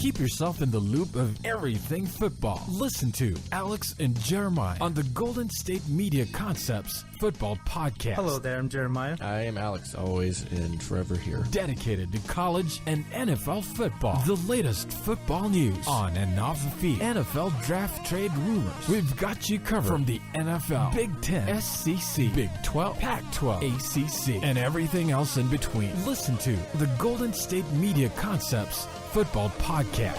Keep yourself in the loop of everything football. Listen to Alex and Jeremiah on the Golden State Media Concepts Football Podcast. Hello there, I'm Jeremiah. I am Alex, always and forever here. Dedicated to college and NFL football. The latest football news on and off the field. NFL draft trade rumors. We've got you covered from the NFL, Big Ten, SEC, Big 12, Pac-12, ACC, and everything else in between. Listen to the Golden State Media Concepts Football Podcast.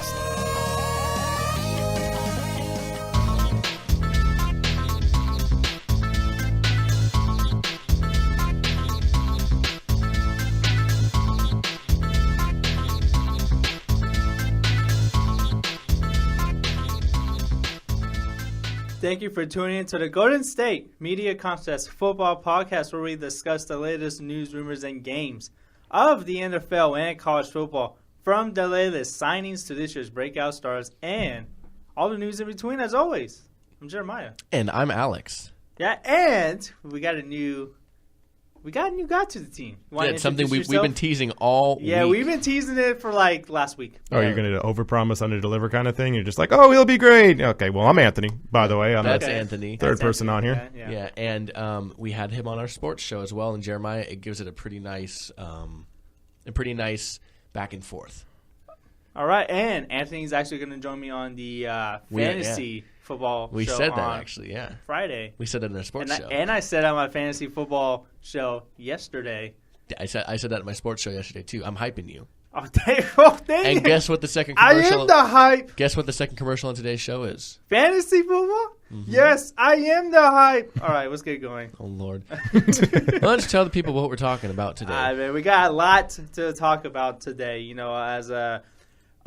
Thank you for tuning in to the Golden State Media Concepts Football Podcast, where we discuss the latest news, rumors, and games of the NFL and college football, from the latest signings to this year's breakout stars and all the news in between. As always, I'm Jeremiah. And I'm Alex. Yeah, and we got a new guy to the team. Yeah, it's something we've been teasing all week. Yeah, we've been teasing it for like last week. Oh, you're going to overpromise, underdeliver kind of thing? You're just like, oh, he'll be great. Okay, well, I'm Anthony, by the way. I'm That's the Anthony. third person on here. Yeah, and we had him on our sports show as well. And Jeremiah, it gives it a pretty nice back and forth. All right, and Anthony's actually going to join me on the fantasy football show. We said that actually, yeah. Friday. We said that in our sports show. And I said on my fantasy football show yesterday. I said that at my sports show yesterday too. I'm hyping you. Oh, dang And guess what the second commercial? I am the hype. Guess what the second commercial on today's show is? Fantasy football? Mm-hmm. Yes, I am the hype. All right, let's get going. Oh, Lord. Well, let's tell the people what we're talking about today. Man, we got a lot to talk about today. You know, as a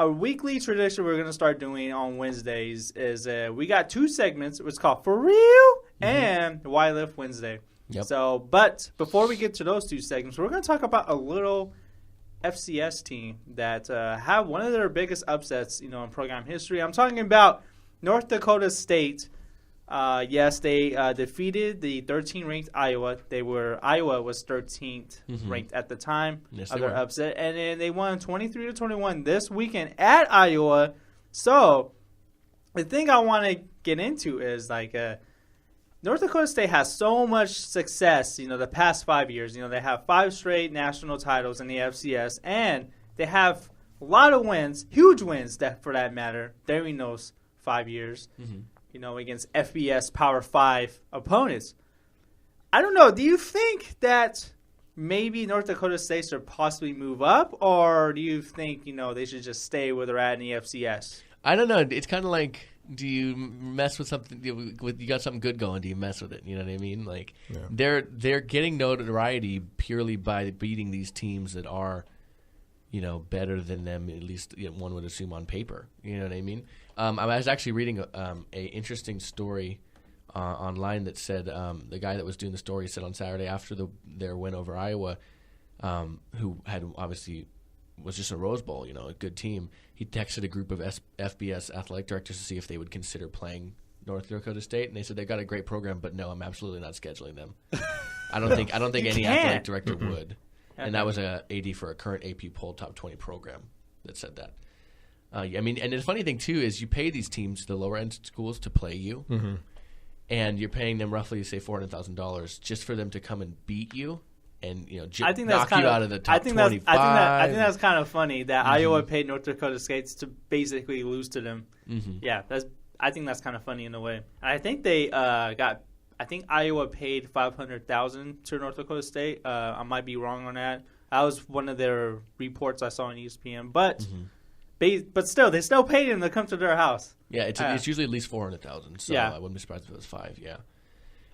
weekly tradition we're going to start doing on Wednesdays is we got two segments. It's called For Real and Why Lift Wednesday. Yep. So, but before we get to those two segments, we're going to talk about a little FCS team that have one of their biggest upsets, in program history. I'm talking about North Dakota State. Yes, they defeated the 13th-ranked Iowa. Iowa was 13th ranked at the time of their upset, and then they won 23-21 this weekend at Iowa. So the thing I want to get into is North Dakota State has so much success, the past 5 years. They have 5 straight national titles in the FCS, and they have a lot of wins, huge wins for that matter, during those 5 years. Against FBS Power 5 opponents. I don't know. Do you think that maybe North Dakota State should possibly move up, or do you think, they should just stay where they're at in the FCS? I don't know. It's kind of like, do you mess with something? You got something good going. Do you mess with it? You know what I mean? They're getting notoriety purely by beating these teams that are, better than them. At least one would assume on paper. You know what I mean? I was actually reading a interesting story online that said the guy that was doing the story said on Saturday after their win over Iowa, who had obviously was just a Rose Bowl, a good team. He texted a group of FBS athletic directors to see if they would consider playing North Dakota State, and they said they've got a great program, but no, I'm absolutely not scheduling them. I don't think any athletic director would. And that was a AD for a current AP poll top 20 program that said that. And the funny thing, too, is you pay these teams, the lower-end schools, to play you, and you're paying them roughly, say, $400,000 just for them to come and beat you and, knock you out of the top 25. I think that's kind of funny that Iowa paid North Dakota State to basically lose to them. Yeah, I think that's kind of funny in a way. And I think they I think Iowa paid $500,000 to North Dakota State. I might be wrong on that. That was one of their reports I saw on ESPN, but. But still, they still paid him to come to their house. Yeah, it's usually at least $400,000. So yeah. I wouldn't be surprised if it was $5,000. Yeah,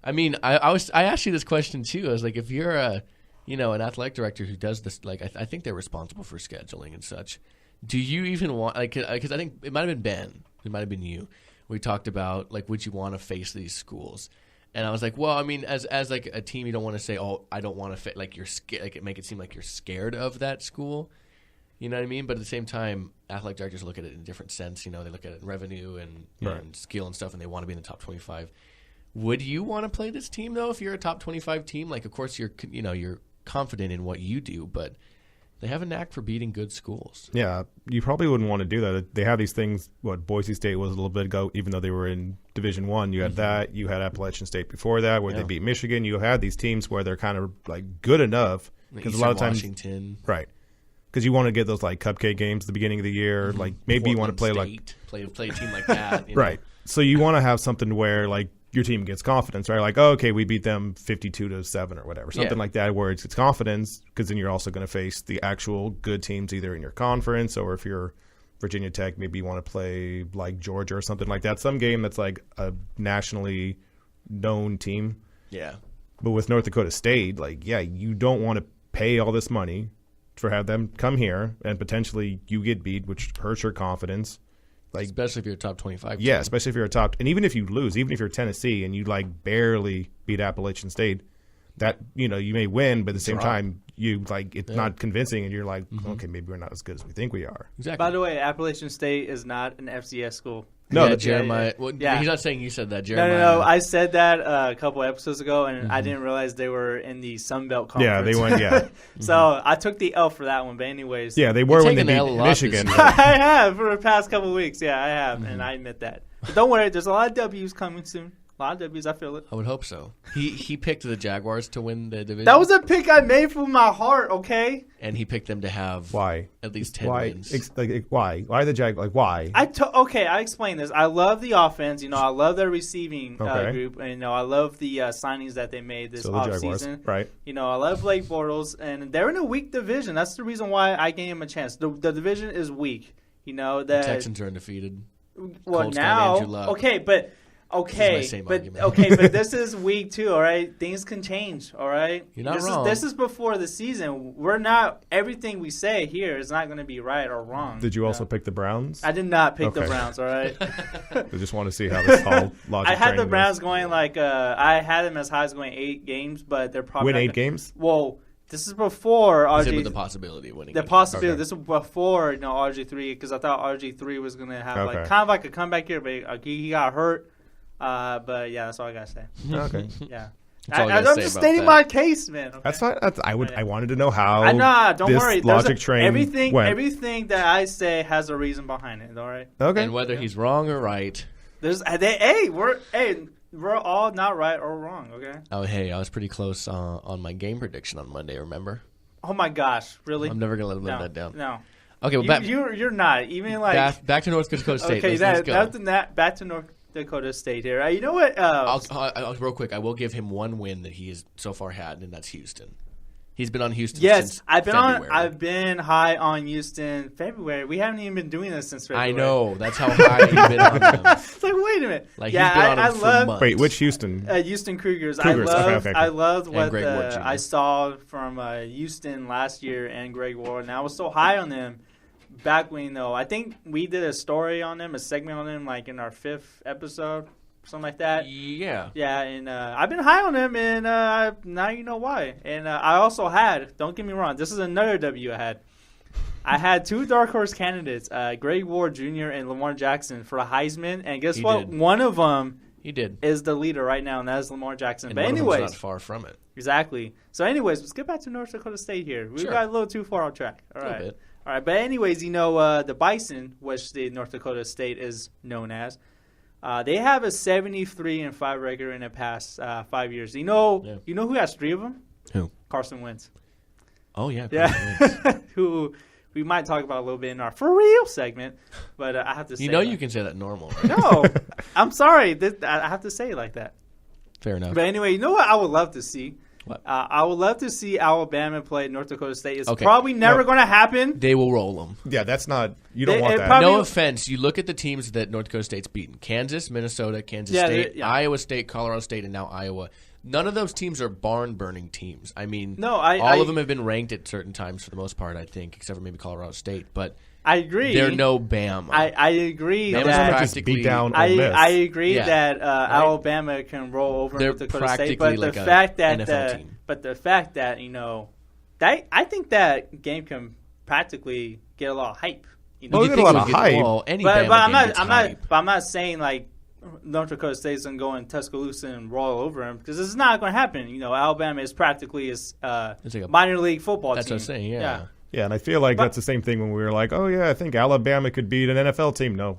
I mean, I asked you this question too. I was like, if you're an athletic director who does this, I think they're responsible for scheduling and such. Do you even want because I think it might have been Ben, it might have been you. We talked about would you want to face these schools? And I was like, well, I mean, as a team, you don't want to say, oh, I don't want to you're scared, make it seem like you're scared of that school. You know what I mean? But at the same time, athletic directors look at it in a different sense. They look at it in revenue and skill and stuff, and they want to be in the top 25. Would you want to play this team, though, if you're a top 25 team? Of course, you're confident in what you do, but They have a knack for beating good schools. Yeah, you probably wouldn't want to do that. They have these things. What Boise State was a little bit ago, even though they were in Division I. You had that. You had Appalachian State before that, where they beat Michigan. You had these teams where they're kind of like good enough because a lot of times, Washington, right? Because you want to get those like cupcake games at the beginning of the year. Like maybe you want to play State, play a team like that, right? So you want to have something where like your team gets confidence, right? Like, oh, okay, we beat them 52-7 or whatever, something like that, where it's confidence, because then you're also going to face the actual good teams either in your conference, or if you're Virginia Tech, maybe you want to play like Georgia or something like that, some game that's like a nationally known team. Yeah. But with North Dakota State, like, yeah, you don't want to pay all this money for have them come here and potentially you get beat, which hurts your confidence. Like, especially if you're a top 25 team. Yeah, especially if you're a top – and even if you lose, even if you're Tennessee and you, like, barely beat Appalachian State, that, you know, you may win, but at the same time, you, like, it's not convincing and you're like, okay, maybe we're not as good as we think we are. Exactly. By the way, Appalachian State is not an FCS school. No, Jeremiah. Well, he's not saying you said that, Jeremiah. No. I said that a couple episodes ago, and I didn't realize they were in the Sun Belt Conference. Yeah, they went, So I took the L for that one, but anyways. Yeah, they were when they beat Michigan. I have for the past couple of weeks. Yeah, I have, and I admit that. But don't worry, there's a lot of W's coming soon. A lot of W's, I feel it. I would hope so. He picked the Jaguars to win the division. That was a pick I made from my heart, okay? And he picked them to have at least 10 wins. Why? Why the Jaguars? Like, why? I explain this. I love the offense. You know, I love their receiving group. And, you know, I love the signings that they made this offseason. Right. You know, I love Blake Bortles. And they're in a weak division. That's the reason why I gave him a chance. The division is weak. You know, the Texans are undefeated. Well, Colts now, Andrew Luck. But this is week 2, all right? Things can change, all right? You're not wrong. This is before the season. We're not – everything we say here is not going to be right or wrong. Did you also pick the Browns? I did not pick the Browns, all right? I just want to see how this whole logic I had the Browns going like I had them as high as going 8 games, but they're probably – Win 8 games? Well, this is before RG. Is it with the possibility of winning? The possibility. Okay. This is before RG3 because I thought RG3 was going to have like kind of like a comeback here, but he got hurt. But yeah, that's all I gotta say. Okay. Yeah. I'm just stating my case, man. Okay? That's fine. I wanted to know how. Don't worry. Logic train everything went. Everything that I say has a reason behind it. All right. Okay. And whether he's wrong or right. We're all not right or wrong. Okay. Oh, hey, I was pretty close on my game prediction on Monday. Remember? Oh my gosh, really? I'm never gonna let him live that down. No. Okay. Well, you're not even like back to North Dakota State. Okay, let's go. Back to North Dakota State here. You know what? I'll real quick. I will give him one win that he has so far had, and that's Houston. He's been on Houston since February. I've been high on Houston February. We haven't even been doing this since February. I know. That's how high you've been on them. It's like, wait a minute. Like, yeah, he's been on them for months. Wait, which Houston? Houston Cougars. Okay. I loved what I saw from Houston last year and Greg Ward, and I was so high on them back when, I think we did a story on them, a segment on them, like in our 5th episode. Something like that. Yeah. Yeah, and I've been high on him, and now you know why. And I also had, don't get me wrong, this is another W I had. I had 2 dark horse candidates, Greg Ward Jr. and Lamar Jackson for a Heisman. And guess what? One of them is the leader right now, and that is Lamar Jackson. And but one anyways, of them's not far from it. Exactly. So anyways, let's get back to North Dakota State here. We got a little too far off track. All right. All right. But anyways, the Bison, which the North Dakota State is known as, they have a 73-5 record in the past 5 years. You know who has 3 of them? Who? Carson Wentz. Oh yeah. Who we might talk about a little bit in our For Real segment, but I have to say you can say that normal. Right? No, I'm sorry. I have to say it like that. Fair enough. But anyway, you know what I would love to see? What? I would love to see Alabama play North Dakota State. It's probably never going to happen. They will roll them. Yeah, that's not – you don't want that. No offense. You look at the teams that North Dakota State's beaten. Kansas, Minnesota, Kansas State, Iowa State, Colorado State, and now Iowa. None of those teams are barn-burning teams. I mean, all of them have been ranked at certain times for the most part, I think, except for maybe Colorado State. But I agree. They're no Bama. I agree that practically beat down. I agree that Alabama can roll over North Dakota State, but like the fact that NFL team. But the fact that I think that game can practically get a lot of hype. Well, get a lot of hype. Well, I'm not saying like North Dakota State's going to go in Tuscaloosa and roll over them because this is not going to happen. Alabama is practically a minor league football team. That's what I'm saying. Yeah. Yeah, and I feel like that's the same thing when we were like, oh, yeah, I think Alabama could beat an NFL team. No,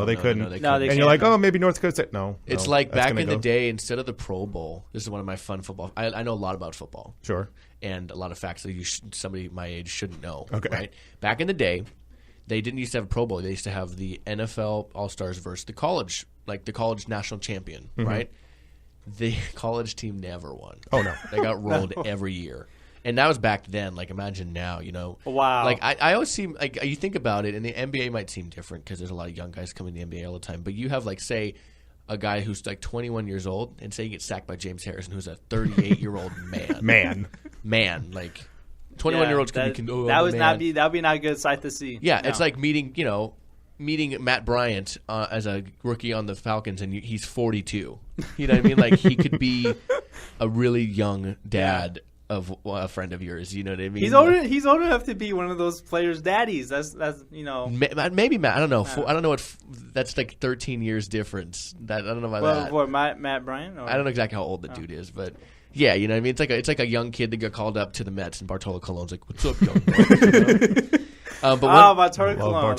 they couldn't. And you're like, oh, maybe North Dakota State. No. It's like back in the day, instead of the Pro Bowl, this is one of my fun football. I know a lot about football. Sure. And a lot of facts that somebody my age shouldn't know. Okay. Right? Back in the day, they didn't used to have a Pro Bowl. They used to have the NFL All-Stars versus the college national champion, right? The college team never won. Oh, no. They got rolled every year. And that was back then. Like, imagine now, Wow. Like, I always seem like you think about it, and the NBA might seem different because there's a lot of young guys coming to the NBA all the time. But you have, like, say, a guy who's like 21 years old, and say he gets sacked by James Harrison, who's a 38-year-old man. Man, like 21-year-olds can be. That would be not a good sight to see. Yeah, no. It's like meeting Matt Bryant as a rookie on the Falcons, and he's 42. You know what I mean? Like, he could be a really young dad. Of a friend of yours, you know what I mean? He's old enough to be one of those players' daddies. That's maybe Matt. I don't know. I don't know what. That's like 13 years difference. I don't know about that. For Matt Bryant. Or? I don't know exactly how old the dude is, but yeah, you know what I mean. It's like a young kid that got called up to the Mets, and Bartolo Colon's like, "What's up, young boy?" But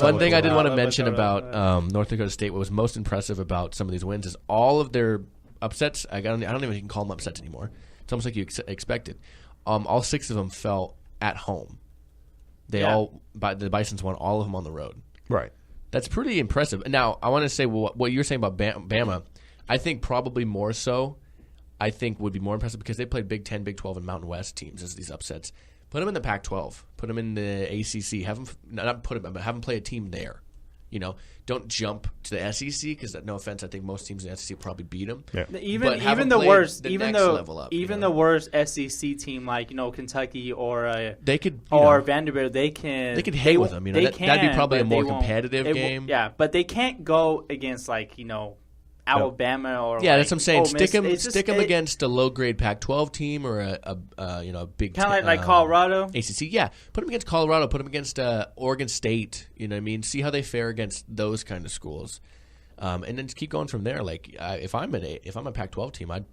one thing I did want to mention about North Dakota State, what was most impressive about some of these wins is all of their upsets. I don't even think you can call them upsets anymore. It's almost like you expected. All 6 of them fell at home. The Bisons won all of them on the road. Right. That's pretty impressive. Now, I want to say what you were saying about Bama, I think probably more so, would be more impressive because they played Big 10, Big 12, and Mountain West teams as these upsets. Put them in the Pac-12. Put them in the ACC. Have them play a team there. Don't jump to the SEC because, no offense, I think most teams in the SEC probably beat them. Yeah. Even the worst SEC team like Kentucky or Vanderbilt, they could hang with them. That'd be probably a more competitive game. Yeah, but they can't go against Alabama or that's what I'm saying. Stick them against a low grade Pac-12 team or a big kind of like Colorado ACC. Yeah, put them against Colorado. Put them against Oregon State. You know what I mean? See how they fare against those kind of schools, and then just keep going from there. Like if I'm a Pac-12 team, I'd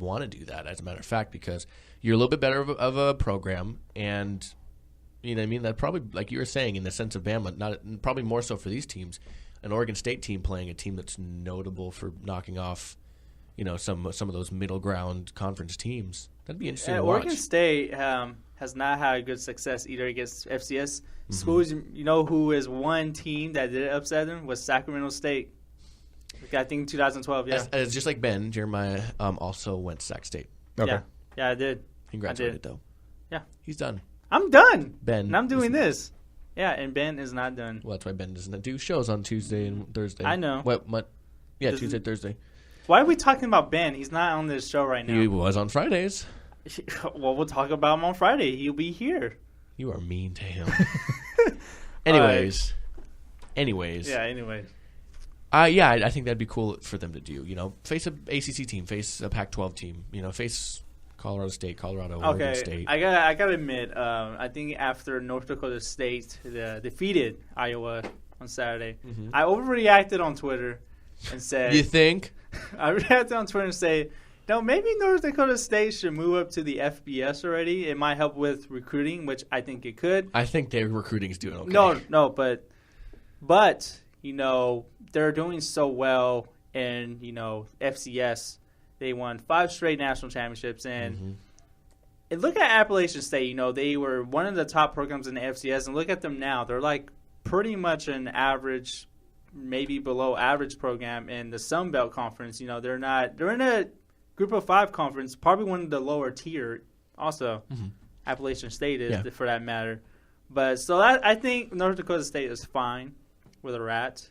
want to do that. As a matter of fact, because you're a little bit better of a program, and you know what I mean. That probably, like you were saying, in the sense of Bama, probably more so for these teams. An Oregon State team playing a team that's notable for knocking off, some of those middle ground conference teams. That'd be interesting to watch. Oregon State has not had good success either against FCS schools. Who is one team that did upset them was Sacramento State. I think 2012. Yeah, it's just like Ben Jeremiah also went to Sac State. Okay. Yeah, I did. Congratulated though. Yeah, he's done. I'm done. Ben, and I'm doing this. Yeah, and Ben is not done. Well, that's why Ben doesn't do shows on Tuesday and Thursday. I know. What? Yeah, Tuesday, Thursday. Why are we talking about Ben? He's not on this show right now. He was on Fridays. Well, we'll talk about him on Friday. He'll be here. You are mean to him. Anyways. Yeah, anyways. I think that'd be cool for them to do. Face a ACC team, face a Pac-12 team. Face Colorado State, Oregon State. I gotta admit, I think after North Dakota State defeated Iowa on Saturday, I overreacted on Twitter and said, "You think?" I reacted on Twitter and say, "No, maybe North Dakota State should move up to the FBS already. It might help with recruiting, which I think it could." I think their recruiting is doing okay. No, but they're doing so well in FCS. They won 5 straight national championships, and look at Appalachian State. They were one of the top programs in the FCS, and look at them now. They're like pretty much an average, maybe below average program in the Sun Belt Conference. They're in a Group of 5 conference, probably one of the lower tier. Also, Appalachian State is for that matter. But so I think North Dakota State is fine where they're at,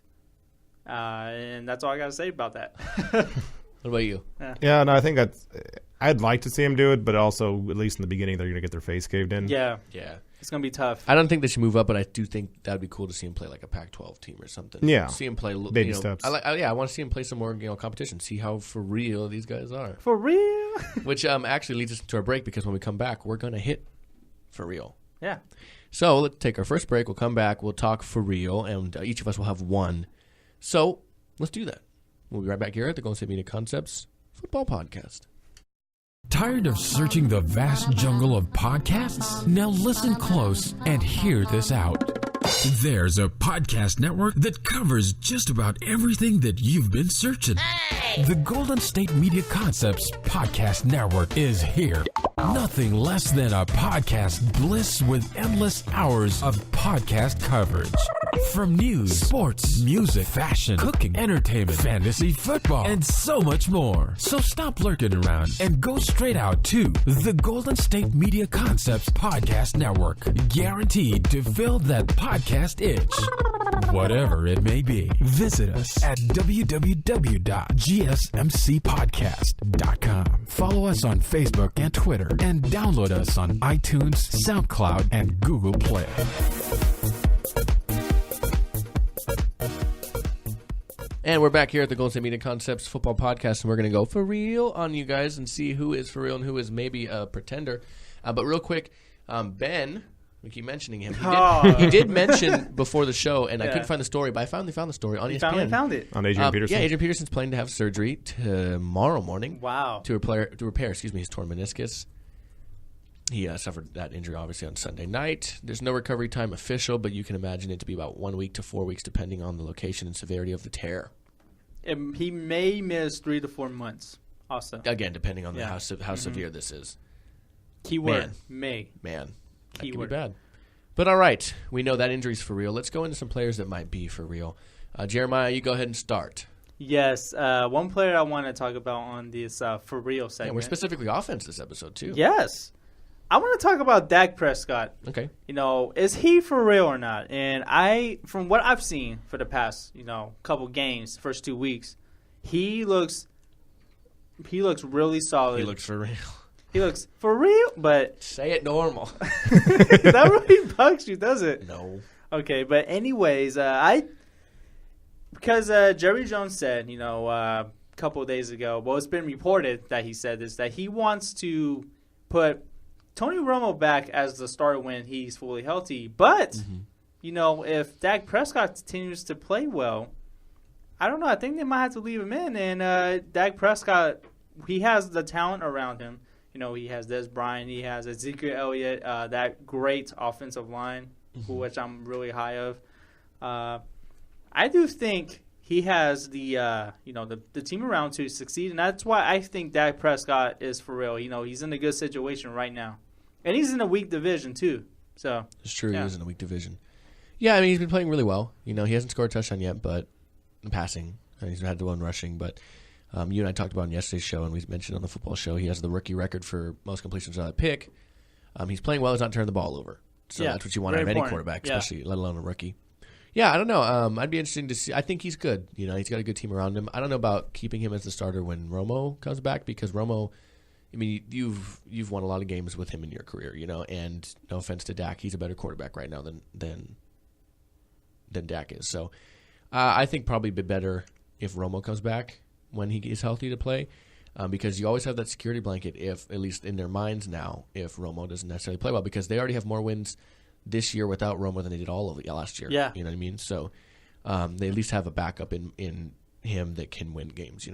and that's all I got to say about that. What about you? Yeah, no, I think I'd like to see them do it, but also, at least in the beginning, they're going to get their face caved in. Yeah. It's going to be tough. I don't think they should move up, but I do think that would be cool to see them play like a Pac-12 team or something. Yeah. See them play baby steps. I want to see them play some more competition, see how for real these guys are. For real? Which actually leads us to our break, because when we come back, we're going to hit for real. Yeah. So let's take our first break. We'll come back. We'll talk for real, and each of us will have one. So let's do that. We'll be right back here at the Golden State Media Concepts Football Podcast. Tired of searching the vast jungle of podcasts? Now listen close and hear this out. There's a podcast network that covers just about everything that you've been searching. Hey! The Golden State Media Concepts Podcast Network is here. Nothing less than a podcast bliss with endless hours of podcast coverage. From news, sports, music, fashion, cooking, entertainment, fantasy, football, and so much more. So stop lurking around and go straight out to the Golden State Media Concepts Podcast Network. Guaranteed to fill that podcast itch. Whatever it may be. Visit us at www.gsmcpodcast.com. Follow us on Facebook and Twitter, and download us on iTunes, SoundCloud, and Google Play. And we're back here at the Golden State Media Concepts Football Podcast, and we're going to go for real on you guys and see who is for real and who is maybe a pretender. But real quick, Ben, we keep mentioning him. He did mention before the show, and I couldn't find the story, but I finally found the story on ESPN. Finally found it. On Adrian Peterson? Yeah, Adrian Peterson's planning to have surgery tomorrow morning. Wow. To repair his torn meniscus. He suffered that injury, obviously, on Sunday night. There's no recovery time official, but you can imagine it to be about 1 week to 4 weeks, depending on the location and severity of the tear. He may miss 3 to 4 months also. Again, depending on how severe this is. Keyword, may. Man. That Keyword. could be bad. But all right, we know that injury's for real. Let's go into some players that might be for real. Jeremiah, you go ahead and start. Yes, one player I want to talk about on this for real segment. And we're specifically offense this episode, too. Yes. I want to talk about Dak Prescott. Okay. Is he for real or not? And from what I've seen for the past, couple games, first 2 weeks, he looks really solid. He looks for real. He looks for real, but say it normal. That really bugs you, does it? No. Okay, but anyways, because Jerry Jones said, a couple of days ago, well, it's been reported that he said this, that he wants to put Tony Romo back as the starter when he's fully healthy. But, if Dak Prescott continues to play well, I don't know. I think they might have to leave him in. And Dak Prescott, he has the talent around him. He has Des Bryant. He has Ezekiel Elliott, that great offensive line, which I'm really high of. I do think he has the team around to succeed, and that's why I think Dak Prescott is for real. He's in a good situation right now, and he's in a weak division too. So it's true, He is in a weak division. Yeah, I mean he's been playing really well. He hasn't scored a touchdown yet, but passing, and he's had the one rushing. But you and I talked about in yesterday's show, and we mentioned on the football show, he has the rookie record for most completions on that pick. He's playing well. He's not turning the ball over. So that's what you want out of any quarterback, especially let alone a rookie. Yeah, I don't know. I'd be interested to see. I think he's good. He's got a good team around him. I don't know about keeping him as the starter when Romo comes back, because Romo, I mean, you've won a lot of games with him in your career, and no offense to Dak, he's a better quarterback right now than Dak is. So I think probably be better if Romo comes back when he is healthy to play, because you always have that security blanket, if at least in their minds now, if Romo doesn't necessarily play well, because they already have more wins this year without Romo than they did all of last year. Yeah. You know what I mean? So they at least have a backup in him that can win games,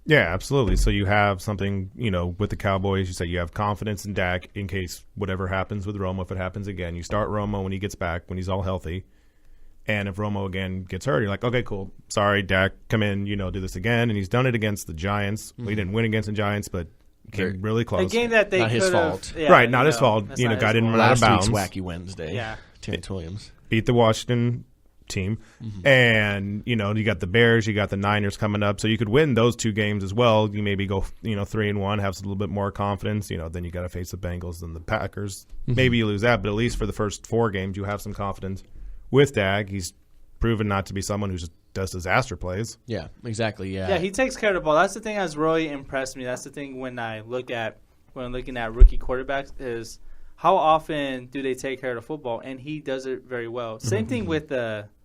Yeah, absolutely. So you have something, with the Cowboys, you say you have confidence in Dak in case whatever happens with Romo, if it happens again. You start Romo when he gets back, when he's all healthy. And if Romo again gets hurt, you're like, okay, cool. Sorry, Dak, come in, do this again. And he's done it against the Giants. Well, he didn't win against the Giants, but came really close. A game that they not his fault. Yeah, right, not his fault. Guy didn't run out of bounds. Last week's Wacky Wednesday. Yeah. Terrence Williams. Beat the Washington team. And, you got the Bears, you got the Niners coming up. So you could win those 2 games as well. You maybe go, 3-1, have a little bit more confidence. Then you got to face the Bengals and the Packers. Maybe you lose that, but at least for the first 4 games, you have some confidence with Dak. He's proven not to be someone who just does disaster plays. Yeah, exactly. Yeah. Yeah, he takes care of the ball. That's the thing that's really impressed me. That's the thing when I'm looking at rookie quarterbacks is how often do they take care of the football, and he does it very well. Same thing with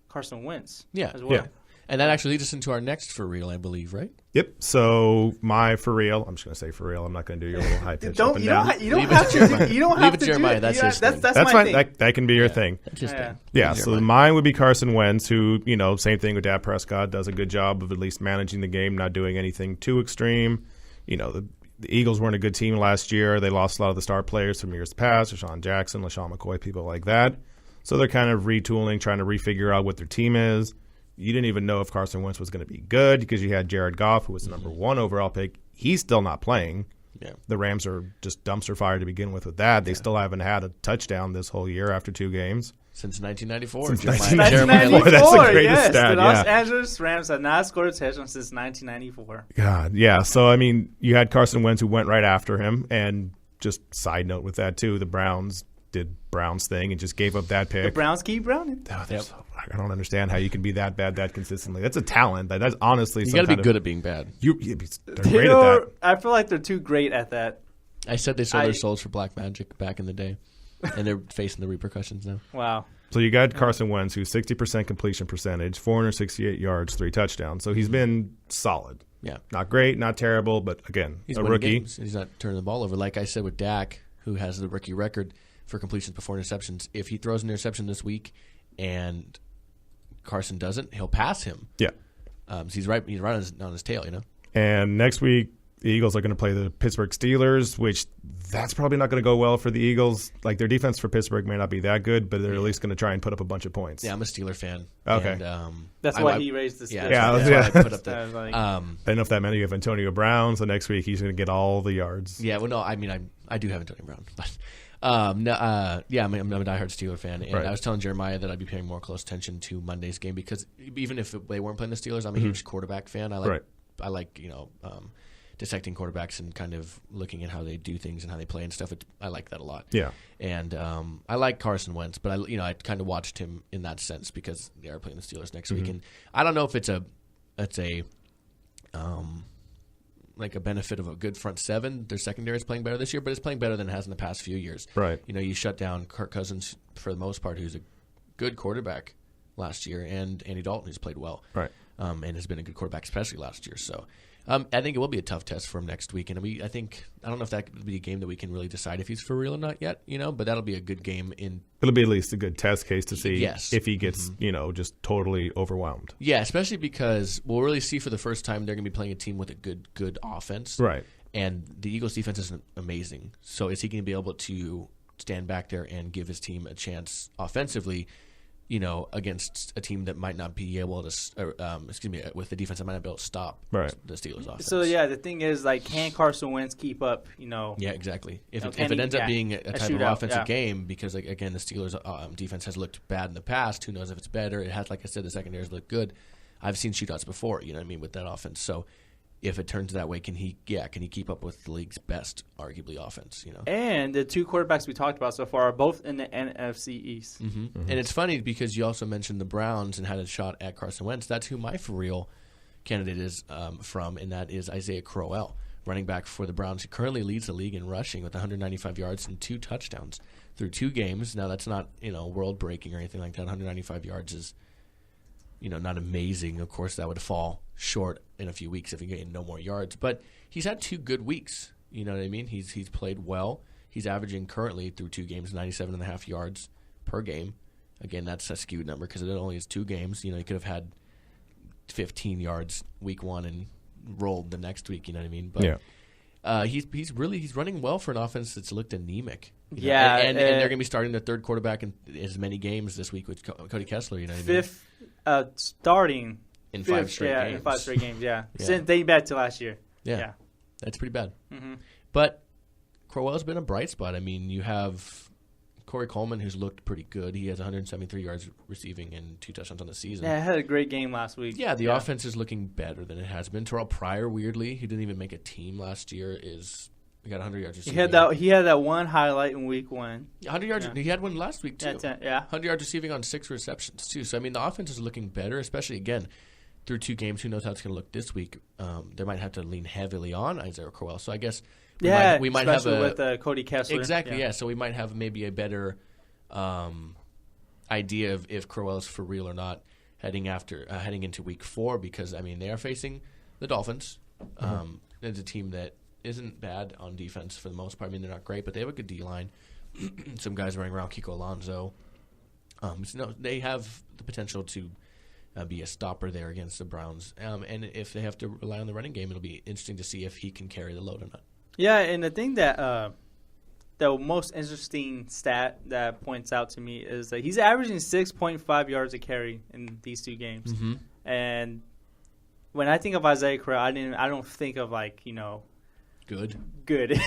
Carson Wentz. Yeah, as well. Yeah. And that actually leads us into our next for real, I believe, right? Yep. So my for real, I'm just going to say for real. I'm not going to do your little high pitch up and down. You don't have to do Jeremiah. it. That's his thing. That's fine. my thing. That can be your thing. That's his thing. Yeah. So mine would be Carson Wentz, who, same thing with Dak Prescott, does a good job of at least managing the game, not doing anything too extreme. the Eagles weren't a good team last year. They lost a lot of the star players from years past, Rashawn Jackson, LaShawn McCoy, people like that. So they're kind of retooling, trying to refigure out what their team is. You didn't even know if Carson Wentz was going to be good because you had Jared Goff, who was the number 1 overall pick. He's still not playing. Yeah. The Rams are just dumpster fire to begin with that. They still haven't had a touchdown this whole year after 2 games. Since 1994. Since Jeremiah 1994, That's the greatest yes. stat, The Los yeah. Angeles Rams have not scored a touchdown since 1994. God, yeah. So, I mean, you had Carson Wentz who went right after him. And just side note with that, too, the Browns did Browns thing and just gave up that pick. The Browns keep Browning. I don't understand how you can be that bad that consistently. That's a talent. That's honestly You got to be good at being bad. They're great at that. I feel like they're too great at that. I said they sold their souls for black magic back in the day, and they're facing the repercussions now. Wow. So you got Carson Wentz, who's 60% completion percentage, 468 yards, 3 touchdowns. So he's been solid. Yeah. Not great, not terrible, but again, He's a winning rookie. games. He's not turning the ball over. Like I said with Dak, who has the rookie record for completions before interceptions, if he throws an interception this week and Carson doesn't, he'll pass him. Yeah. So he's right on his tail, you know? And next week, the Eagles are going to play the Pittsburgh Steelers, which that's probably not going to go well for the Eagles. Like, their defense for Pittsburgh may not be that good, but they're at least going to try and put up a bunch of points. Yeah, I'm a Steeler fan. Okay. And, That's why he raised the Yeah, score. that's why I put up I was the. like- I don't know if that meant you have Antonio Brown, so next week he's going to get all the yards. Yeah, well, no, I mean, I do have Antonio Brown, but I'm a diehard Steeler fan, and Right. I was telling Jeremiah that I'd be paying more close attention to Monday's game because even if they weren't playing the Steelers, I'm a huge quarterback fan. I like dissecting quarterbacks and kind of looking at how they do things and how they play and stuff. I like that a lot. Yeah. And I like Carson Wentz, but I kind of watched him in that sense because they are playing the Steelers next week, and I don't know if it's a like a benefit of a good front seven. Their secondary is playing better this year, but it's playing better than it has in the past few years. Right. You know, you shut down Kirk Cousins for the most part, who's a good quarterback last year, and Andy Dalton, who's played well, Right. and has been a good quarterback, especially last year. So I think it will be a tough test for him next week, and I don't know if that could be a game that we can really decide if he's for real or not yet. You know, but that'll be a good game in. It'll be at least a good test case to see Yes. if he gets, just totally overwhelmed. Yeah, especially because we'll really see for the first time they're going to be playing a team with a good offense. Right. And the Eagles' defense isn't amazing. So is he going to be able to stand back there and give his team a chance offensively, against a team that might not be able to, with the defense that might not be able to stop Right. the Steelers' offense. So, yeah, the thing is, can Carson Wentz keep up, Yeah, exactly. If know, it can he- ends up yeah, being a a type of shootout, offensive yeah. game, because again the Steelers' defense has looked bad in the past. Who knows if it's better? It has, like I said, the secondary has looked good. I've seen shootouts before. You know what I mean, with that offense. So if it turns that way, can he keep up with the league's best, arguably, offense? And the two quarterbacks we talked about so far are both in the NFC East. And it's funny because you also mentioned the Browns and had a shot at Carson Wentz. That's who my for real candidate is from, and that is Isaiah Crowell, running back for the Browns, who currently leads the league in rushing with 195 yards and 2 touchdowns through 2 games. Now, that's not world breaking or anything like that. 195 yards is not amazing. Of course, that would fall short in a few weeks if he gained no more yards. But he's had 2 good weeks. You know what I mean? He's played well. He's averaging currently through 2 games 97.5 yards per game. Again, that's a skewed number because it only is 2 games. He could have had 15 yards week 1 and rolled the next week. You know what I mean? But Yeah. he's running well for an offense that's looked anemic. Yeah, and they're going to be starting their third quarterback in as many games this week with Cody Kessler. You know what I mean? Fifth, starting In 5 straight games. in 5 straight games. Yeah, Yeah. Since dating back to last year. Yeah. That's pretty bad. Mm-hmm. But Crowell's been a bright spot. I mean, you have Corey Coleman, who's looked pretty good. He has 173 yards receiving and 2 touchdowns on the season. Yeah, had a great game last week. Yeah, the offense is looking better than it has been. Terrell Pryor, weirdly, he didn't even make a team last year. He got 100 yards receiving. He had that one highlight in week 1. 100 yards. Yeah. He had one last week too. Yeah. 100 yards receiving on 6 receptions too. So I mean, the offense is looking better, especially again through 2 games. Who knows how it's going to look this week? They might have to lean heavily on Isaiah Crowell. So I guess we might have with Cody Kessler. Exactly. Yeah. So we might have maybe a better idea of if Crowell's for real or not heading into week 4, because I mean they are facing the Dolphins. It's a team that isn't bad on defense for the most part. I mean, they're not great, but they have a good D-line. Some guys running around, Kiko Alonso. They have the potential to be a stopper there against the Browns. And if they have to rely on the running game, it'll be interesting to see if he can carry the load or not. Yeah, and the thing that the most interesting stat that points out to me is that he's averaging 6.5 yards a carry in these 2 games. Mm-hmm. And when I think of Isaiah Corral, I don't think of good. Good.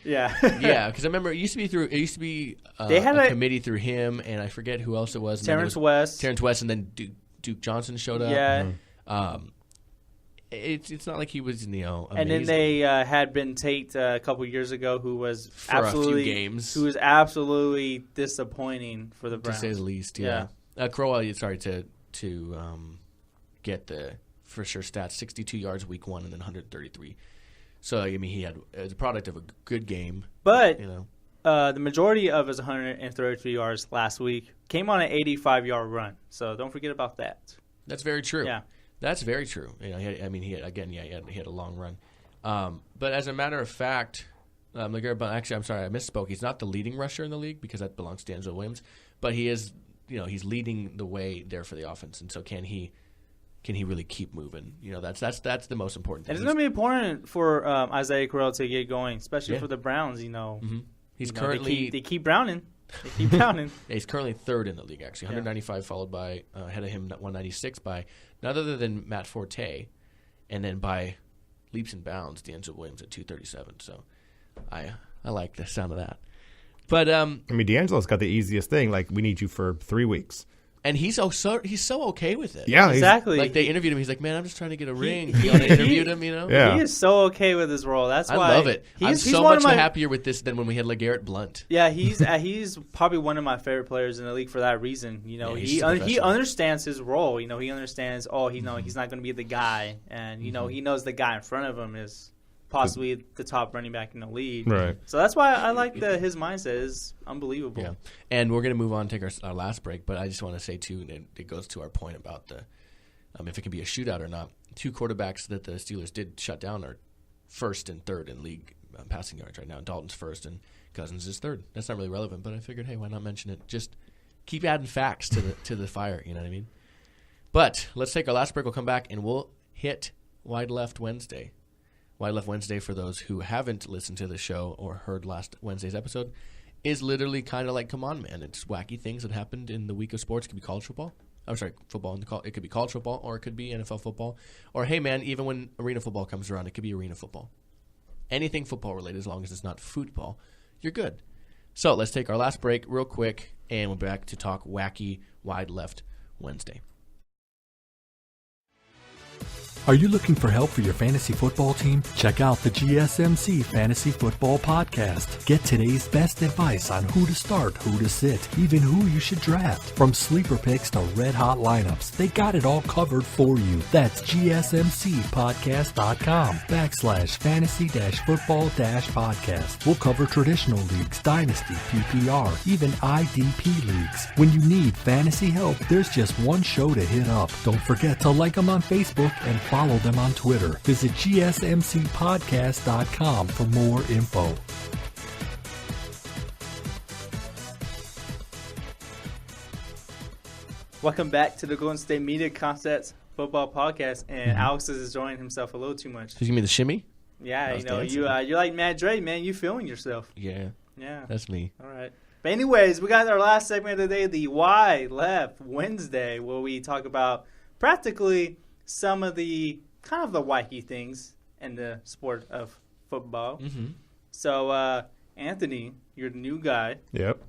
Yeah. Yeah, because I remember it used to be they had a committee through him, and I forget who else it was. Terrence West, and then Duke Johnson showed up. Yeah. Mm-hmm. It's not like he was amazing. And then they had Ben Tate a couple years ago, who was for a few games, who was absolutely disappointing for the Browns, to say the least. Yeah. Crowell, sorry to get the for sure stats: 62 yards week 1, and then 133. So he had a product of a good game, but the majority of his 133 yards last week came on an 85-yard run. So don't forget about that. That's very true. Yeah, that's very true. He had a long run. But as a matter of fact, actually, I'm sorry, I misspoke. He's not the leading rusher in the league because that belongs to D'Angelo Williams, but he is. He's leading the way there for the offense, and so can he really keep moving? That's the most important thing. And it's going to be important for Isaiah Corral to get going, especially for the Browns. Mm-hmm. He's currently they keep Browning. They keep Browning. He's currently 3rd in the league, actually, 195, followed by ahead of him 196 by none other than Matt Forte, and then by leaps and bounds D'Angelo Williams at 237. So I like the sound of that. But D'Angelo's got the easiest thing. Like, we need you for 3 weeks. And he's so okay with it. Yeah, exactly. Like, they interviewed him. He's like, man, I'm just trying to get a ring. They interviewed him, Yeah. He is so okay with his role. That's why I love it. I'm so much happier with this than when we had LeGarrette Blount. Yeah, he's probably one of my favorite players in the league for that reason. He understands his role. He understands. He's not going to be the guy, and he knows the guy in front of him is possibly the top running back in the league. Right. So that's why I like his mindset is unbelievable. Yeah. And we're going to move on, take our last break, but I just want to say, too, it goes to our point about the if it can be a shootout or not. 2 quarterbacks that the Steelers did shut down are 1st and 3rd in league passing yards right now. Dalton's 1st and Cousins is 3rd. That's not really relevant, but I figured, hey, why not mention it? Just keep adding facts to the fire, you know what I mean? But let's take our last break. We'll come back, and we'll hit Wide Left Wednesday. Wide Left Wednesday, for those who haven't listened to the show or heard last Wednesday's episode, is literally kind of like, come on, man. It's wacky things that happened in the week of sports. It could be college football. I'm sorry, football. It could be college football, or it could be NFL football. Or, hey, man, even when arena football comes around, it could be arena football. Anything football-related, as long as it's not football, you're good. So let's take our last break real quick, and we're back to talk wacky Wide Left Wednesday. Are you looking for help for your fantasy football team? Check out the GSMC Fantasy Football Podcast. Get today's best advice on who to start, who to sit, even who you should draft. From sleeper picks to red-hot lineups, they got it all covered for you. That's gsmcpodcast.com/fantasy-football-podcast. We'll cover traditional leagues, dynasty, PPR, even IDP leagues. When you need fantasy help, there's just one show to hit up. Don't forget to like them on Facebook and follow them on Twitter. Visit gsmcpodcast.com for more info. Welcome back to the Golden State Media Concepts Football Podcast, and Alex is enjoying himself a little too much. Did you give me the shimmy? Yeah, you're like Matt Dre, man. You feeling yourself? Yeah, that's me. All right. But anyways, we got our last segment of the day, the Wide Left Wednesday, where we talk about practically some of the kind of the wacky things in the sport of football. Mm-hmm. So, Anthony, you're the new guy. Yep.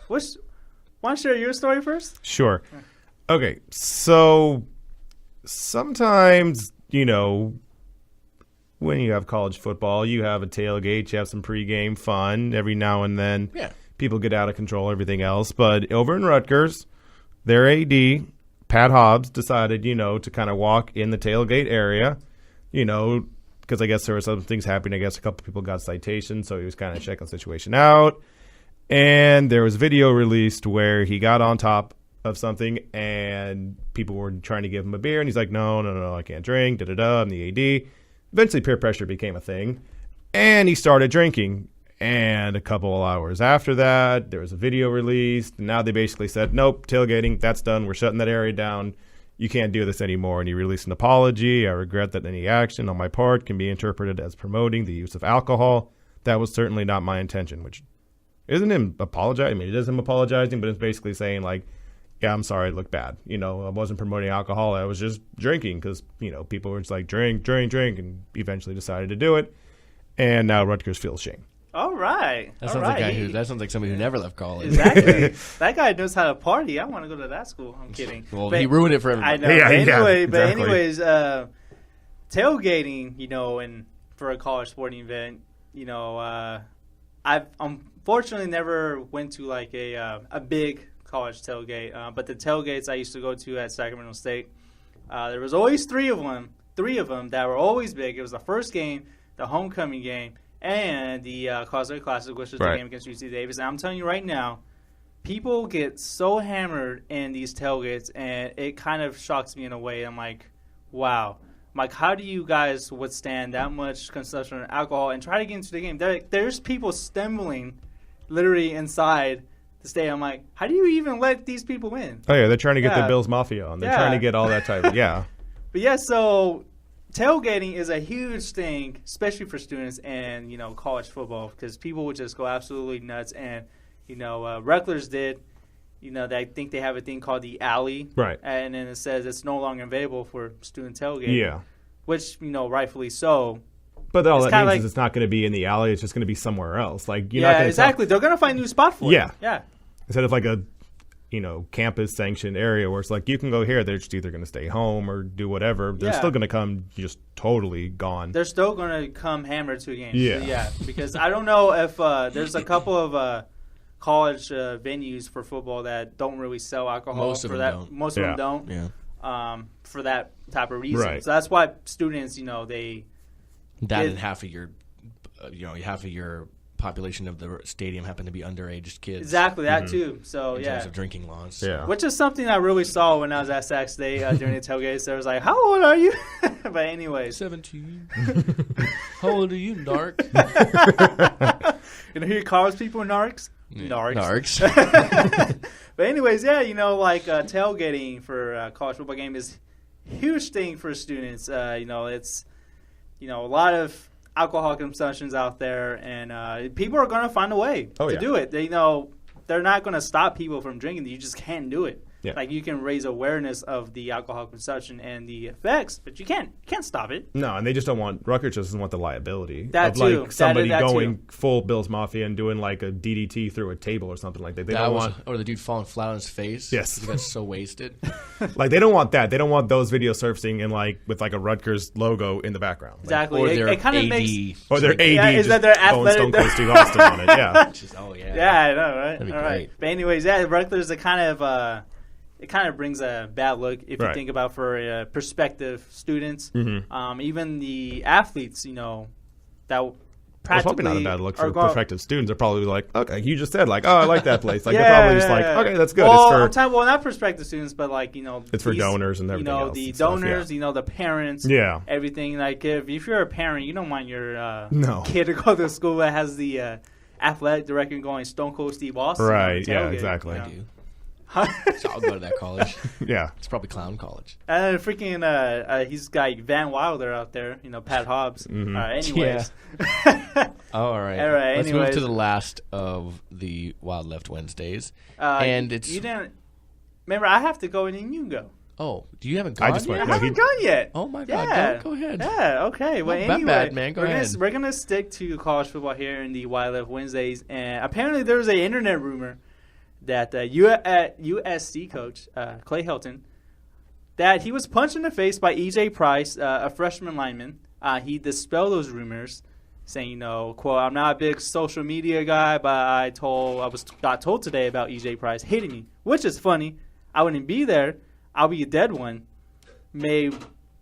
Want to share your story first? Sure. Okay, so sometimes, when you have college football, you have a tailgate, you have some pregame fun. Every now and then, people get out of control, everything else. But over in Rutgers, their AD, Pat Hobbs, decided, to kind of walk in the tailgate area, because I guess there were some things happening. I guess a couple people got citations, so he was kind of checking the situation out. And there was video released where he got on top of something and people were trying to give him a beer. And he's like, no, I can't drink, I'm the AD. Eventually peer pressure became a thing. And he started drinking. And a couple of hours after that, there was a video released. And now they basically said, nope, tailgating, that's done. We're shutting that area down. you can't do this anymore, and he released an apology. I regret that any action on my part can be interpreted as promoting the use of alcohol. That was certainly not my intention, which isn't him apologizing. I mean, it is him apologizing, but it's basically saying, like, yeah, I'm sorry, it looked bad. You know, I wasn't promoting alcohol. I was just drinking because, you know, people were just like, drink, and eventually decided to do it. And now Rutgers feels shame. All right. That sounds like somebody who never left college. Exactly. That guy knows how to party. I want to go to that school. I'm kidding. Well, he ruined it for everybody. I know. Anyways, tailgating, you know, and for a college sporting event, you know, I've unfortunately never went to like a big college tailgate, but the tailgates I used to go to at Sacramento State, there was always three of them that were always big. It was the first game, the homecoming game, and the Causeway Classic, which was the game against UC Davis. And I'm telling you right now, people get so hammered in these tailgates, and it kind of shocks me in a way. I'm like, wow. I'm like, how do you guys withstand that much consumption of alcohol and try to get into the game? There's people stumbling literally inside the stadium. I'm like, how do you even let these people in? Oh, yeah, they're trying to get the Bills Mafia on. They're trying to get all that type of, But, yeah, so tailgating is a huge thing, especially for students and, you know, college football, because people would just go absolutely nuts. And, you know, Rutgers did. You know, I think they have a thing called the alley. Right. And then it says it's no longer available for student tailgating. Yeah. Which, you know, rightfully so. But all that means is it's not going to be in the alley. It's just going to be somewhere else. Like, you're not going to exactly. They're going to find a new spot for it. Yeah. Instead of like a, you know, campus-sanctioned area where it's like you can go here. They're just either going to stay home or do whatever. They're still going to come just totally gone. They're still going to come hammered to a game. Yeah. Because I don't know if there's a couple of college venues for football that don't really sell alcohol. Most of them don't. Yeah. For that type of reason. Right. So that's why students, you know, and half of your population of the stadium happen to be underage kids. Exactly, that too. So, in terms of drinking laws. Yeah. Which is something I really saw when I was at Sac State during the tailgates. There was like, how old are you? But anyways. 17. How old are you, narc? You know who calls people narcs? Yeah. Narcs. But anyways, yeah, you know, like tailgating for a college football game is a huge thing for students. You know, it's, you know, a lot of alcohol consumptions out there, and people are going to find a way to do it. They, you know, they're not going to stop people from drinking. You just can't do it. Yeah. Like, you can raise awareness of the alcohol consumption and the effects, but you can't stop it. No, and they just don't want, Rutgers doesn't want the liability that of too. Like somebody going full Bills Mafia and doing like a DDT through a table or something like that. They don't want, or the dude falling flat on his face. Yes, he got so wasted. Like, they don't want that. They don't want those videos surfacing in like with like a Rutgers logo in the background. Exactly. Like, or it kind of makes, or their AD is that their athletic Stone Cold Steve Austin on it. Yeah. Yeah, I know, right? That'd be all great. Right. But anyways, Rutgers it kind of brings a bad look if you think about for prospective students. Mm-hmm. Even the athletes, you know, that practically it's probably not a bad look for prospective students. They're probably like, okay, you just said like, oh, I like that place. Like they're probably just like, okay, that's good. Well, it's for, not prospective students, but like, you know, it's for donors and everything. You know, else the donors, you know, the parents, everything. Like if you're a parent, you don't want your kid to go to school that has the athletic director going Stone Cold Steve Austin. Right. Yeah. Exactly. You know? I do. So I'll go to that college. Yeah. It's probably clown college. And freaking, he's got Van Wilder out there, you know, Pat Hobbs. Mm-hmm. Anyways. All right. Let's move to the last of the Wild Left Wednesdays. And it's. You didn't. Remember, I have to go and then you go. Oh, you haven't gone yet? I haven't gone yet. Oh, my God. Go ahead. Yeah, okay. Well, anyway, bad, man. Go ahead. We're going to stick to college football here in the Wild Left Wednesdays. And apparently there was an internet rumor that USC coach, Clay Helton, that he was punched in the face by E.J. Price, a freshman lineman. He dispelled those rumors, saying, you know, quote, I'm not a big social media guy, but I got told today about E.J. Price hitting me, which is funny. I wouldn't be there. I'll be a dead one. It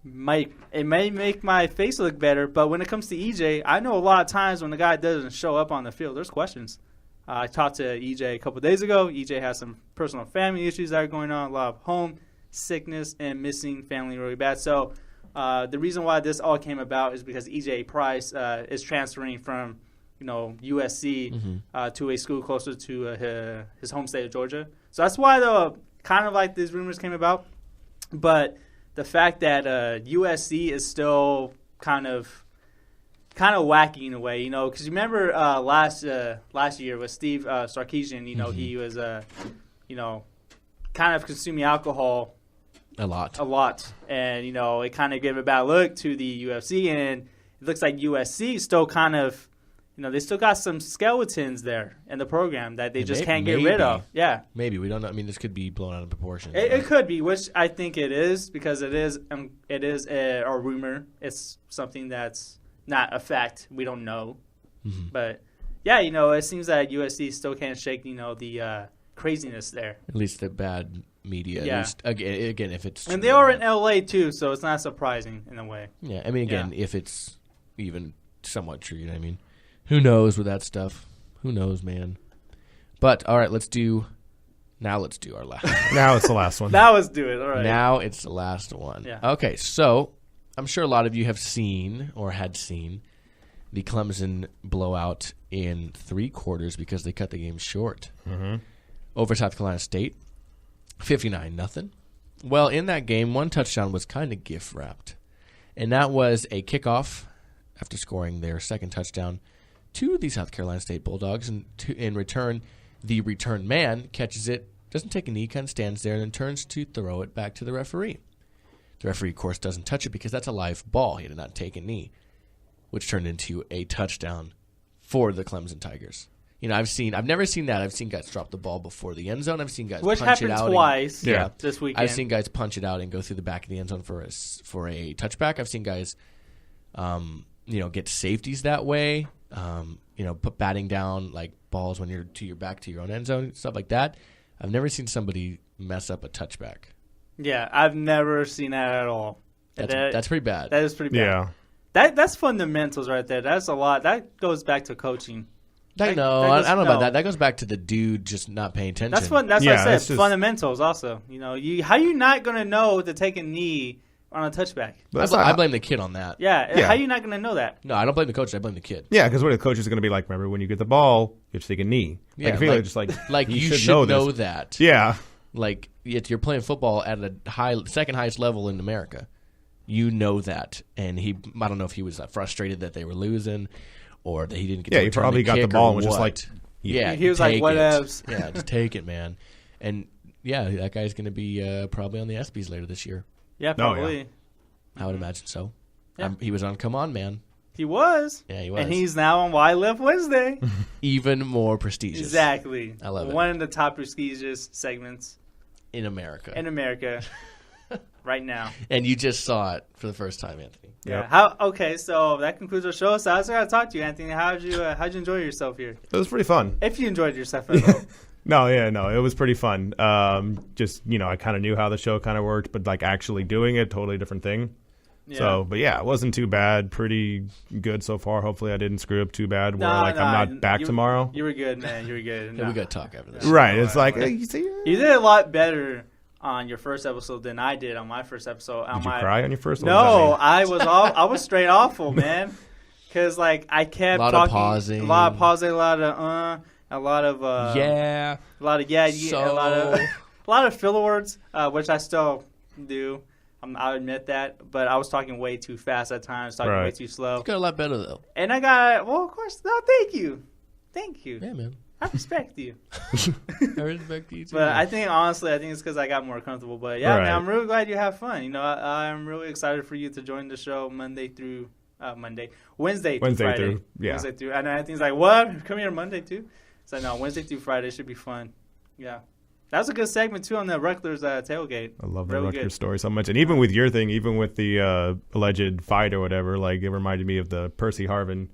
may make my face look better, but when it comes to EJ, I know a lot of times when the guy doesn't show up on the field, there's questions. I talked to EJ a couple days ago. EJ has some personal family issues that are going on, a lot of home sickness and missing family really bad. So the reason why this all came about is because EJ Price is transferring from, you know, USC to a school closer to his home state of Georgia. So that's why kind of like these rumors came about. But the fact that USC is still kind of wacky in a way, because you remember last year with Steve Sarkisian, he was kind of consuming alcohol a lot, and it kind of gave a bad look to the UFC, and it looks like USC still kind of, they still got some skeletons there in the program that they just can't get rid of. Yeah, maybe we don't know. I mean, this could be blown out of proportion. It could be, which I think it is, because it is a rumor. It's something that's not a fact. We don't know, but yeah, it seems that USC still can't shake the craziness there. At least the bad media. Yeah. At least, again, if it's and they are in LA too, so it's not surprising in a way. Yeah, I mean, again, if it's even somewhat true, you know what I mean? Who knows with that stuff? Who knows, man? But all right, let's do our last. Now it's the last one. Now let's do it. All right. Now it's the last one. Yeah. Okay, so I'm sure a lot of you have seen or had seen the Clemson blowout in 3 quarters because they cut the game short over South Carolina State, 59-0. Well, in that game, one touchdown was kind of gift wrapped, and that was a kickoff after scoring their second touchdown to the South Carolina State Bulldogs, and in return, the return man catches it, doesn't take a knee, kind of stands there, and then turns to throw it back to the referee. The referee, of course, doesn't touch it because that's a live ball. He did not take a knee, which turned into a touchdown for the Clemson Tigers. I've never seen that. I've seen guys drop the ball before the end zone. I've seen guys punch it out. Which happened twice this weekend. I've seen guys punch it out and go through the back of the end zone for a touchback. I've seen guys, get safeties that way. Put batting down like balls when you're to your back to your own end zone, stuff like that. I've never seen somebody mess up a touchback. Yeah, I've never seen that at all. That's pretty bad. That is pretty bad. Yeah. That's fundamentals right there. That's a lot. That goes back to coaching. I don't know about that. That goes back to the dude just not paying attention. That's what I said. Fundamentals also. How you not going to know to take a knee on a touchback? I blame the kid on that. Yeah. How you not going to know that? No, I don't blame the coach. I blame the kid. Yeah, because what the coach is going to be like, remember, when you get the ball, you have to take a knee. Yeah, I feel like you should know that. Yeah. Like, if you're playing football at a second highest level in America, you know that. And I don't know if he was frustrated that they were losing or that he didn't get to return he probably got the ball and was just like, he was like, whatevs. Yeah, just take it, man. And yeah, that guy's going to be probably on the ESPYs later this year. Yeah, probably. Yeah. I would imagine so. Yeah. He was on Come On, Man. He was. Yeah, he was. And he's now on Why Live Wednesday. Even more prestigious. Exactly. I love it. One of the top prestigious segments. In America. Right now. And you just saw it for the first time, Anthony. Yeah. Yep. Okay, so that concludes our show. So I was going to talk to you, Anthony. How'd you enjoy yourself here? It was pretty fun. If you enjoyed yourself at all. No, it was pretty fun. Just, I kind of knew how the show kind of worked, but like actually doing it, totally different thing. Yeah. So, but yeah, it wasn't too bad. Pretty good so far. Hopefully I didn't screw up too bad where I'm not back tomorrow. You were good, man. You were good. Yeah, we got to talk after this. Right. It's like, hey, you see? You did a lot better on your first episode than I did on my first episode. Did you cry on your first one? No, I was straight awful, man. Because like I kept talking, a lot of pausing, a lot of a lot of filler words, which I still do. I'll admit that, but I was talking way too fast at times, talking way too slow. You got a lot better though. And I got of course. No, thank you. Yeah, man. I respect you. I respect you too. But I think honestly, it's because I got more comfortable. But yeah, man, I'm really glad you have fun. I'm really excited for you to join the show Wednesday through Friday. Wednesday through. And I think it's like, what? Come here Monday too? So no, Wednesday through Friday should be fun. Yeah. That was a good segment, too, on the Rutgers tailgate. I love the Rutgers story so much. And even with your thing, even with the alleged fight or whatever, like it reminded me of the Percy Harvin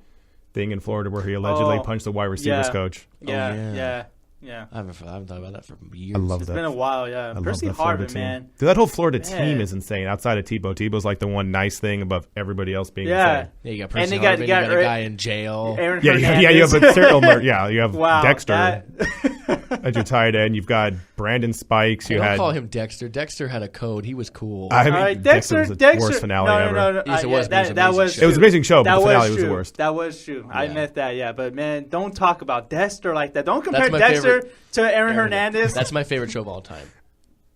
thing in Florida where he allegedly punched the wide receivers coach. Yeah. I haven't thought about that for years. I love that. It's been a while, yeah. Percy Harvin, man. Dude, that whole Florida team is insane. Outside of Tebow, Tebow's like the one nice thing above everybody else being insane. Yeah, you got Percy Harvin, you got a guy in jail. Aaron Hernandez. You have a serial murder. Yeah, you have Dexter. At your tight end, you've got Brandon Spikes. Don't call him Dexter. Dexter had a code. He was cool. Dexter was the worst finale ever. No. It was an amazing show, but the finale was the worst. That was true. I admit that, yeah. But, man, don't talk about Dexter like that. Don't compare Dexter to Aaron Hernandez. That's my favorite show of all time.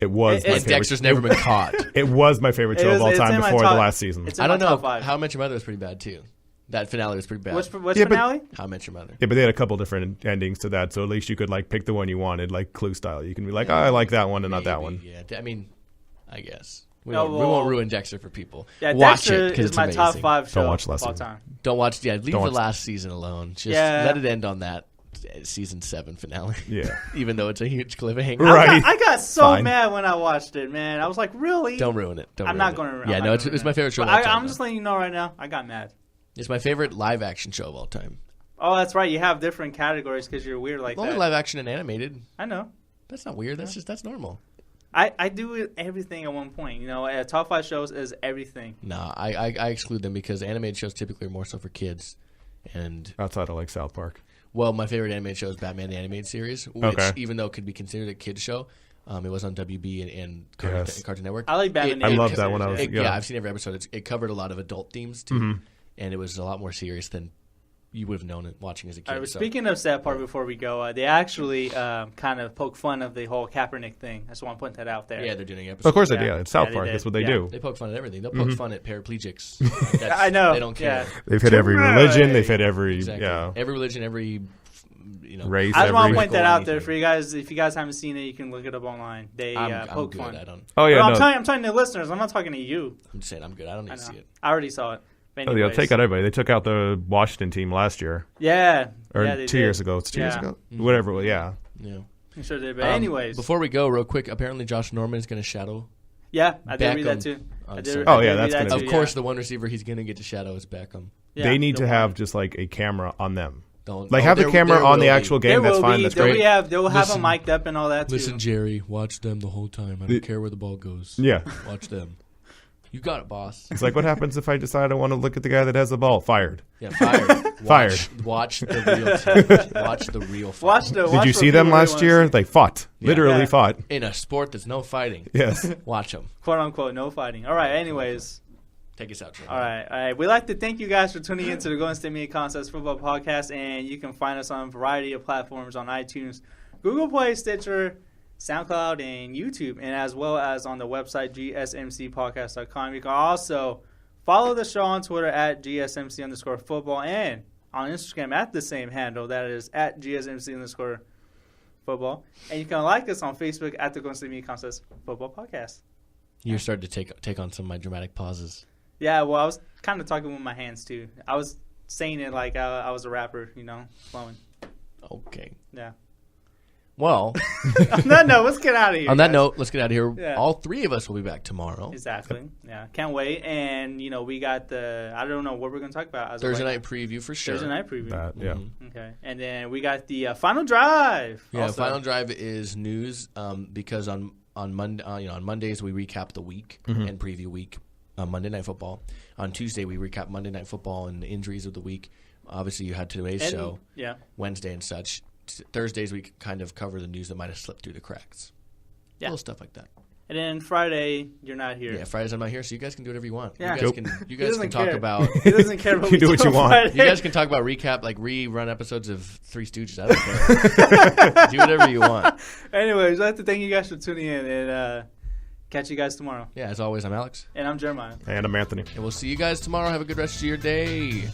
It was my And favorite. Dexter's never been caught. It was my favorite show of all It's time in my before top- the last season. It's in I don't my know. top 5. How I Met Your Mother was pretty bad too. That finale was pretty bad. Which Yeah, but- finale? How I Met Your Mother. Yeah, but they had a couple different endings to that, so at least you could like pick the one you wanted, like Clue style. You can be like, I like that one and not that one. Yeah, I mean, I guess. We No, won't well- ruin Dexter for people. Yeah, Watch Dexter it because is it's my amazing. top 5 show Don't watch last of all season. time. Don't watch. Yeah, leave Don't the watch- last season alone. Just Yeah. let it end on that season 7 finale. Yeah. Even though it's a huge cliffhanger. Right. I got so Fine. mad when I watched it, man. I was like, really? Don't ruin it. I'm not going to. Yeah, no, it's my favorite show of all time. I'm just letting you know right now. I got mad. It's my favorite live action show of all time. Oh, that's right. You have different categories because you're weird like Only that. live action and animated. I know. That's not weird. That's normal. I do everything at one point. You know, top 5 shows is everything. Nah, I exclude them because animated shows typically are more so for kids. And Outside of like South Park. well, my favorite animated show is Batman the Animated Series, which Okay. even though it could be considered a kids show, it was on WB and Yes. Cartoon Network. I like Batman. I the loved Animated that when I was- Series, Yeah, Yeah. I've seen every episode. It covered a lot of adult themes too, and it was a lot more serious than you would have known it watching as a kid. All right, so. speaking of South Park, before we go, they actually kind of poke fun of the whole Kaepernick thing. I just want to point that out there. Yeah, they're doing episodes. Of course they Yeah. do. Yeah, it's South Yeah, they Park. did. That's what they Yeah. do. They poke fun at everything. They'll poke fun at paraplegics. That's, I know. They don't care. Yeah. They've hit every religion. They've hit every Exactly. yeah Every religion, every race. I just want every to point that out there anything. for you guys. If you guys haven't seen it, you can look it up online. They I'm poke good. fun. I don't. Oh yeah, But no. I'm talking to the listeners. I'm not talking to you. I'm just saying I'm good. I don't need I to know. see it. I already saw it. But Oh, they'll anyways. take out everybody. They took out the Washington team last year, Yeah. or yeah, they 2 did. years ago. It's 2 years Yeah. ago. Whatever. Well, yeah. Yeah. I'm sure they did. But anyways. Before we go, real quick, apparently Josh Norman is going to shadow. Yeah, I did read Beckham that too. on I did, Sunday. I Oh, did yeah, read that's that gonna too, Of course, the one receiver he's going to get to shadow is Beckham. Yeah, They need the to one. have just like a camera on them. Don't Like have the there- camera there on will the be. actual There game. That's will fine. be. That's They'll great. They'll have Listen- them mic'd up and all that too. Listen, Jerry, watch them the whole time. I don't care where the ball goes. Yeah. Watch them. You got it, boss. It's like, what happens if I decide I want to look at the guy that has the ball? Fired. Yeah, fired. Fired. Watch the real team. Watch the real fight. Watch the. Did watch you what see them people really last wanna year? see. They fought. Literally Yeah. fought. In a sport that's no fighting. Yes. Watch them. Quote unquote, no fighting. All right. Anyways. Take us out, Trevor. All right. We'd like to thank you guys for tuning in to the Golden State Media Concepts Football Podcast, and you can find us on a variety of platforms on iTunes, Google Play, Stitcher, SoundCloud, and YouTube, and as well as on the website gsmcpodcast.com. You can also follow the show on Twitter at gsmc_football and on Instagram at the same handle, that is at gsmc_football. And you can like us on Facebook at the Golden State Media Concepts Football Podcast. You're starting to take on some of my dramatic pauses. Yeah, well, I was kind of talking with my hands, too. I was saying it like I was a rapper, flowing. Okay. Yeah. Well, On that note, let's get out of here. on that guys. note, let's get out of here. Yeah. All three of us will be back tomorrow. Exactly. Yeah, can't wait. And, we got I don't know what we're going to talk about. As of Thursday right night preview for sure. Thursday night preview. Yeah. Okay. And then we got the Final Drive. Yeah, also. Final Drive is news because on Monday, on Mondays we recap the week and preview week. Monday Night Football. On Tuesday we recap Monday Night Football and the injuries of the week. Obviously, you had today's And- show, Yeah. Wednesday and such. Thursdays we kind of cover the news that might have slipped through the cracks. Yeah. Little stuff like that. And then Friday, you're not here. Yeah, Fridays I'm not here, so you guys can do whatever you want. Yeah. You guys Nope. can He talk doesn't care. about He doesn't care what You we do what you on want. Friday. you guys can talk about recap, like rerun episodes of Three Stooges. I don't care. Do whatever you want. Anyways, I'd like to thank you guys for tuning in and catch you guys tomorrow. Yeah, as always, I'm Alex, And I'm Jeremiah. And I'm Anthony. and we'll see you guys tomorrow. Have a good rest of your day.